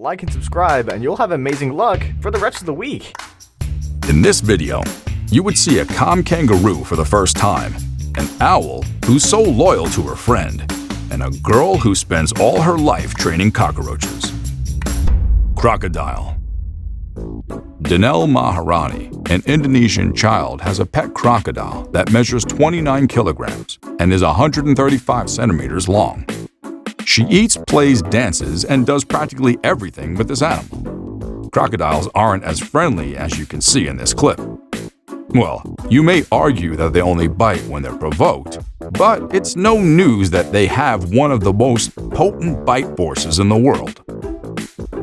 Like and subscribe and you'll have amazing luck for the rest of the week. In this video, you would see a calm kangaroo for the first time, an owl who's so loyal to her friend, and a girl who spends all her life training cockroaches. Crocodile. Danelle Maharani, an Indonesian child, has a pet crocodile that measures 29 kilograms and is 135 centimeters long. She eats, plays, dances, and does practically everything with this animal. Crocodiles aren't as friendly as you can see in this clip. Well, you may argue that they only bite when they're provoked, but it's no news that they have one of the most potent bite forces in the world.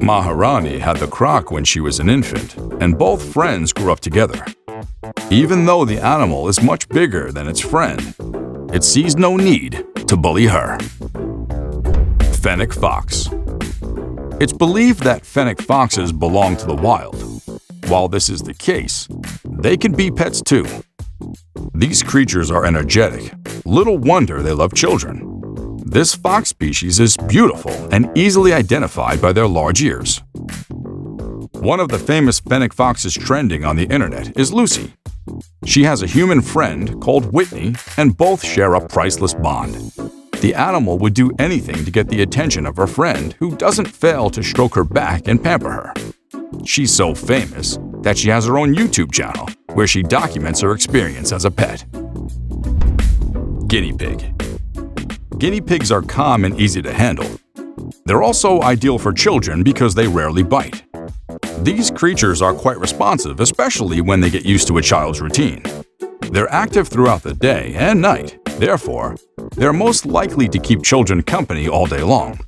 Maharani had the croc when she was an infant, and both friends grew up together. Even though the animal is much bigger than its friend, it sees no need to bully her. Fennec fox. It's believed that fennec foxes belong to the wild. While this is the case, they can be pets too. These creatures are energetic. Little wonder they love children. This fox species is beautiful and easily identified by their large ears. One of the famous fennec foxes trending on the internet is Lucy. She has a human friend called Whitney, and both share a priceless bond. The animal would do anything to get the attention of her friend, who doesn't fail to stroke her back and pamper her. She's so famous that she has her own YouTube channel where she documents her experience as a pet. Guinea pig. Guinea pigs are calm and easy to handle. They're also ideal for children because they rarely bite. These creatures are quite responsive, especially when they get used to a child's routine. They're active throughout the day and night. Therefore, they're most likely to keep children company all day long.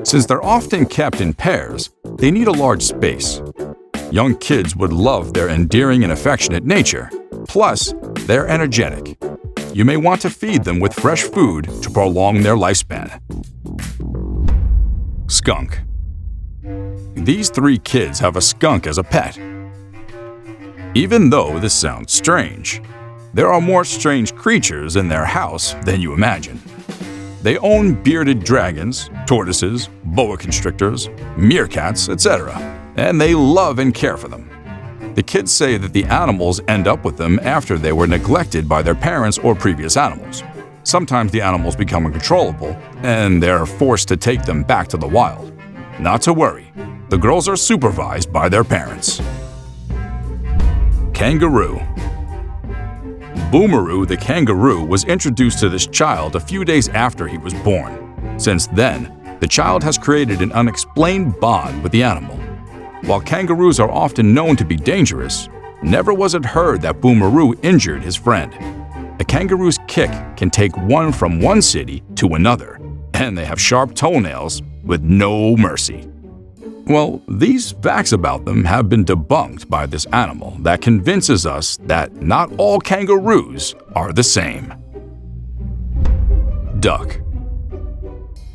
Since they're often kept in pairs, they need a large space. Young kids would love their endearing and affectionate nature. Plus, they're energetic. You may want to feed them with fresh food to prolong their lifespan. Skunk. These three kids have a skunk as a pet. Even though this sounds strange, there are more strange creatures in their house than you imagine. They own bearded dragons, tortoises, boa constrictors, meerkats, etc., and they love and care for them. The kids say that the animals end up with them after they were neglected by their parents or previous animals. Sometimes the animals become uncontrollable, and they're forced to take them back to the wild. Not to worry, the girls are supervised by their parents. Kangaroo. Boomeroo the kangaroo was introduced to this child a few days after he was born. Since then, the child has created an unexplained bond with the animal. While kangaroos are often known to be dangerous, never was it heard that Boomeroo injured his friend. A kangaroo's kick can take one from one city to another, and they have sharp toenails with no mercy. Well, these facts about them have been debunked by this animal that convinces us that not all kangaroos are the same. Duck.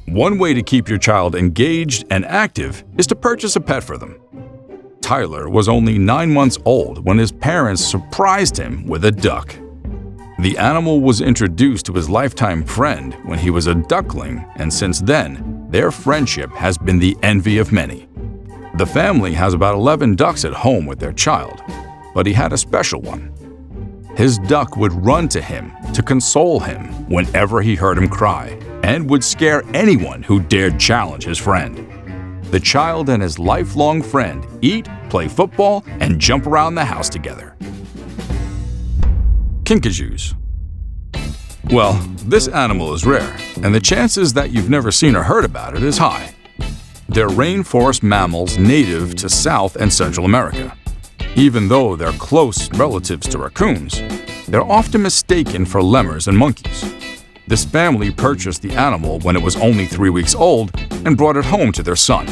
One way to keep your child engaged and active is to purchase a pet for them. Tyler was only 9 months old when his parents surprised him with a duck. The animal was introduced to his lifetime friend when he was a duckling, and since then, their friendship has been the envy of many. The family has about 11 ducks at home with their child, but he had a special one. His duck would run to him to console him whenever he heard him cry, and would scare anyone who dared challenge his friend. The child and his lifelong friend eat, play football, and jump around the house together. Kinkajous. Well, this animal is rare, and the chances that you've never seen or heard about it is high. They're rainforest mammals native to South and Central America. Even though they're close relatives to raccoons, they're often mistaken for lemurs and monkeys. This family purchased the animal when it was only 3 weeks old and brought it home to their son.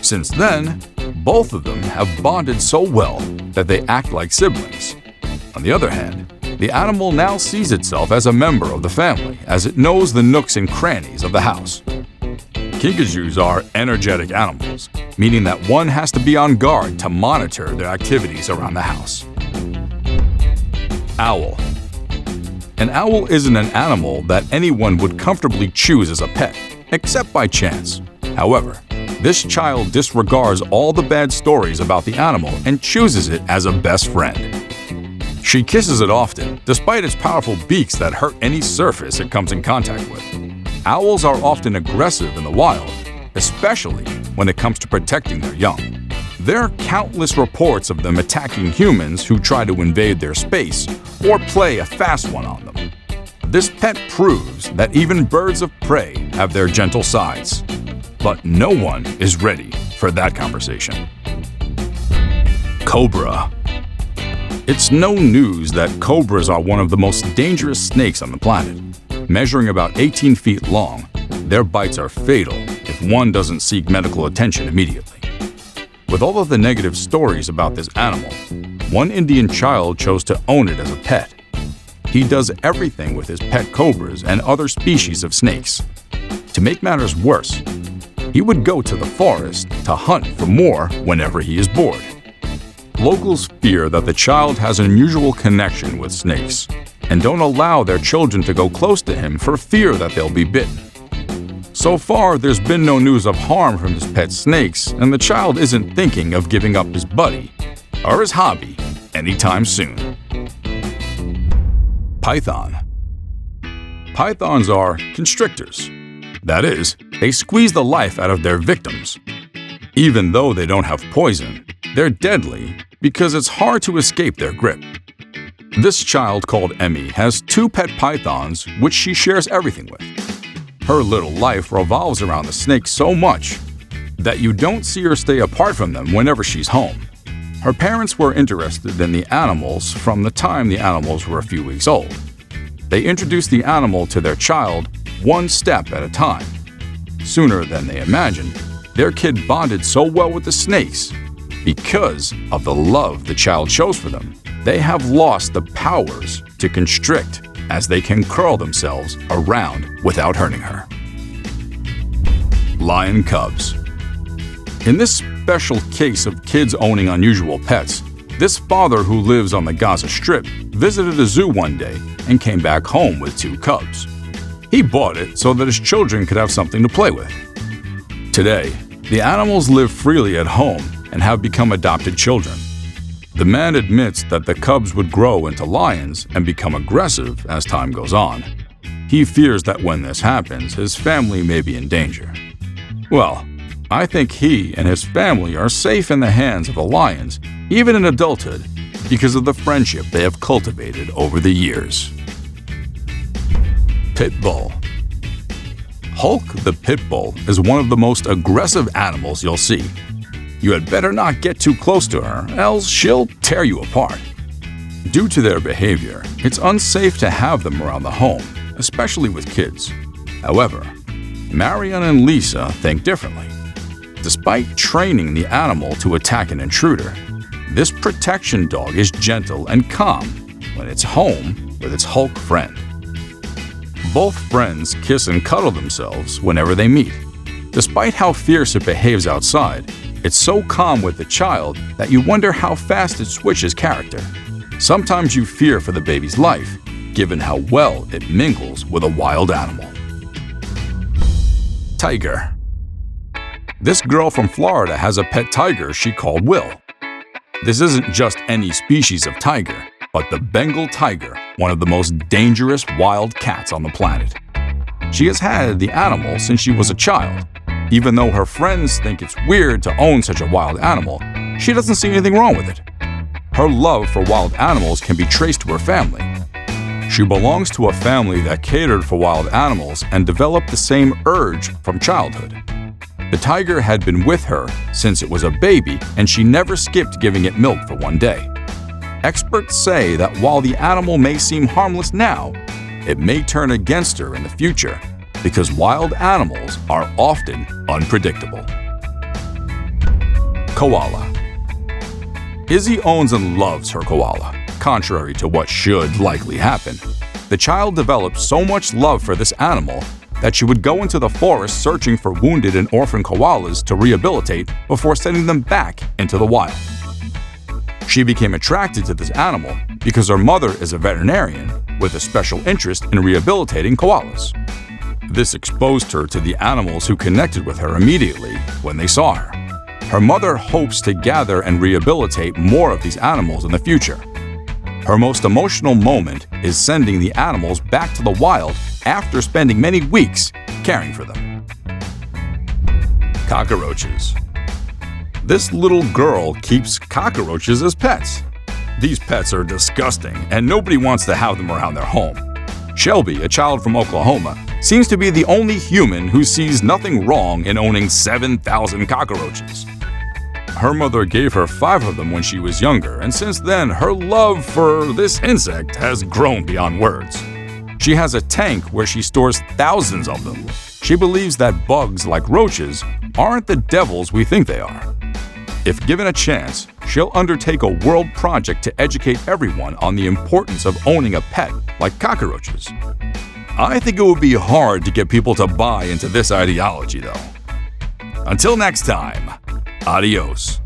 Since then, both of them have bonded so well that they act like siblings. On the other hand, the animal now sees itself as a member of the family as it knows the nooks and crannies of the house. Kinkajous are energetic animals, meaning that one has to be on guard to monitor their activities around the house. Owl. An owl isn't an animal that anyone would comfortably choose as a pet, except by chance. However, This child disregards all the bad stories about the animal and chooses it as a best friend. She kisses it often, despite its powerful beaks that hurt any surface it comes in contact with. Owls are often aggressive in the wild, especially when it comes to protecting their young. There are countless reports of them attacking humans who try to invade their space or play a fast one on them. This pet proves that even birds of prey have their gentle sides. But no one is ready for that conversation. Cobra. It's no news that cobras are one of the most dangerous snakes on the planet. Measuring about 18 feet long, their bites are fatal if one doesn't seek medical attention immediately. With all of the negative stories about this animal, one Indian child chose to own it as a pet. He does everything with his pet cobras and other species of snakes. To make matters worse, he would go to the forest to hunt for more whenever he is bored. Locals fear that the child has an unusual connection with snakes and don't allow their children to go close to him for fear that they'll be bitten. So far, there's been no news of harm from his pet snakes, and the child isn't thinking of giving up his buddy or his hobby anytime soon. Python. Pythons are constrictors. That is, they squeeze the life out of their victims. Even though they don't have poison, they're deadly because it's hard to escape their grip. This child called Emmy has 2 pet pythons which she shares everything with. Her little life revolves around the snakes so much that you don't see her stay apart from them whenever she's home. Her parents were interested in the animals from the time the animals were a few weeks old. They introduced the animal to their child one step at a time. Sooner than they imagined, their kid bonded so well with the snakes. Because of the love the child shows for them, they have lost the powers to constrict as they can curl themselves around without hurting her. Lion cubs. In this special case of kids owning unusual pets, this father who lives on the Gaza Strip visited a zoo one day and came back home with 2 cubs. He bought it so that his children could have something to play with. Today, the animals live freely at home and have become adopted children. The man admits that the cubs would grow into lions and become aggressive as time goes on. He fears that when this happens, his family may be in danger. Well, I think he and his family are safe in the hands of the lions, even in adulthood, because of the friendship they have cultivated over the years. Pit bull. Hulk the pit bull is one of the most aggressive animals you'll see. You had better not get too close to her, else she'll tear you apart. Due to their behavior, it's unsafe to have them around the home, especially with kids. However, Marion and Lisa think differently. Despite training the animal to attack an intruder, this protection dog is gentle and calm when it's home with its Hulk friend. Both friends kiss and cuddle themselves whenever they meet. Despite how fierce it behaves outside, it's so calm with the child that you wonder how fast it switches character. Sometimes you fear for the baby's life, given how well it mingles with a wild animal. Tiger. This girl from Florida has a pet tiger she called Will. This isn't just any species of tiger, but the Bengal tiger, one of the most dangerous wild cats on the planet. She has had the animal since she was a child. Even though her friends think it's weird to own such a wild animal, she doesn't see anything wrong with it. Her love for wild animals can be traced to her family. She belongs to a family that catered for wild animals and developed the same urge from childhood. The tiger had been with her since it was a baby, and she never skipped giving it milk for one day. Experts say that while the animal may seem harmless now, it may turn against her in the future because wild animals are often unpredictable. Koala. Izzy owns and loves her koala. Contrary to what should likely happen, the child developed so much love for this animal that she would go into the forest searching for wounded and orphaned koalas to rehabilitate before sending them back into the wild. She became attracted to this animal because her mother is a veterinarian with a special interest in rehabilitating koalas. This exposed her to the animals who connected with her immediately when they saw her. Her mother hopes to gather and rehabilitate more of these animals in the future. Her most emotional moment is sending the animals back to the wild after spending many weeks caring for them. Cockroaches. This little girl keeps cockroaches as pets. These pets are disgusting, and nobody wants to have them around their home. Shelby, a child from Oklahoma, seems to be the only human who sees nothing wrong in owning 7,000 cockroaches. Her mother gave her 5 of them when she was younger, and since then, her love for this insect has grown beyond words. She has a tank where she stores thousands of them. She believes that bugs like roaches aren't the devils we think they are. If given a chance, she'll undertake a world project to educate everyone on the importance of owning a pet like cockroaches. I think it would be hard to get people to buy into this ideology, though. Until next time, adios.